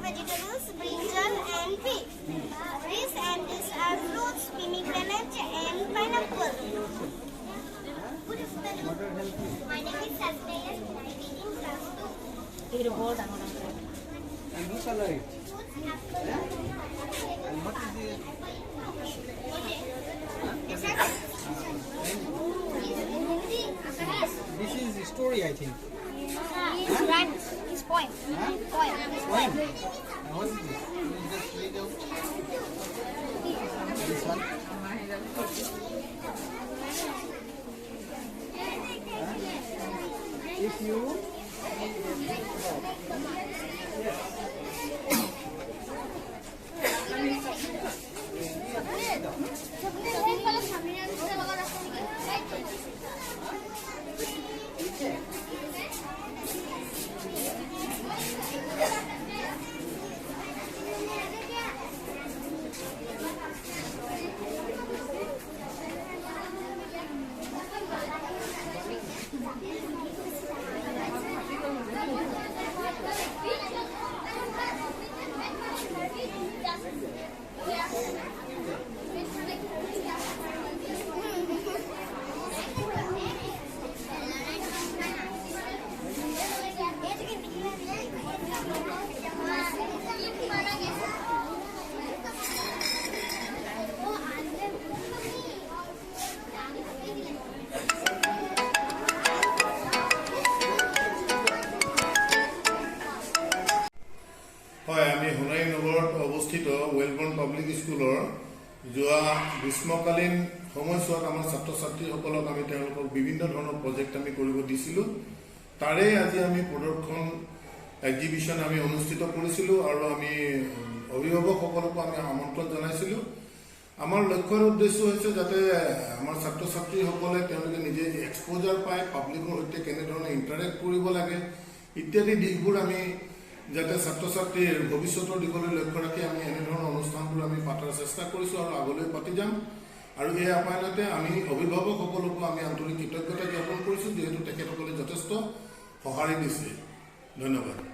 vegetables, brinjal and pea. This and these are fruits, pomegranate and pineapple. Good afternoon. My name is Satya. I read in class 2. And which color it? And what is this is the story, I think. It's rhyme. It's poem. Huh? Poem. Poem. And what is this? You just read out. This one. If you হয়, আমি সোণাৰী নগৰত অৱস্থিত ৱেলবৰ্ণ public স্কুলৰ যোৱা গ্ৰীষ্মকালীন সময়ছোৱাত আমাৰ ছাত্ৰ ছাত্ৰীসকলক আমি তেওঁলোকক বিভিন্ন ধৰণৰ প্ৰজেক্ট আমি কৰিব দিছিলোঁ। তাৰে আজি আমি প্ৰদৰ্শন এক্সিবিশ্যন আমি অনুষ্ঠিত কৰিছিলোঁ আৰু আমি অভিভাৱকসকলকো আমি আমন্ত্ৰণ জনাইছিলোঁ। আমাৰ লক্ষ্যৰ উদ্দেশ্য হৈছে যাতে আমাৰ ছাত্ৰ ছাত্ৰীসকলে তেওঁলোকে নিজে এক্সপ'জাৰ পায়, পাব্লিকৰ সৈতে কেনেধৰণে ইণ্টাৰেক্ট কৰিব লাগে ইত্যাদি দিশবোৰ আমি যাতে ছাত্ৰ ছাত্ৰীৰ ভৱিষ্যতৰ দিশলৈ লক্ষ্য ৰাখি আমি এনেধৰণৰ অনুষ্ঠানবোৰ আমি পাতাৰ চেষ্টা কৰিছোঁ আৰু আগলৈ পাতি যাম। আৰু এই আপায়তে আমি অভিভাৱকসকলকো আমি আন্তৰিক কৃতজ্ঞতা জ্ঞাপন কৰিছোঁ, যিহেতু তেখেতসকলে যথেষ্ট সঁহাৰি দিছে। ধন্যবাদ।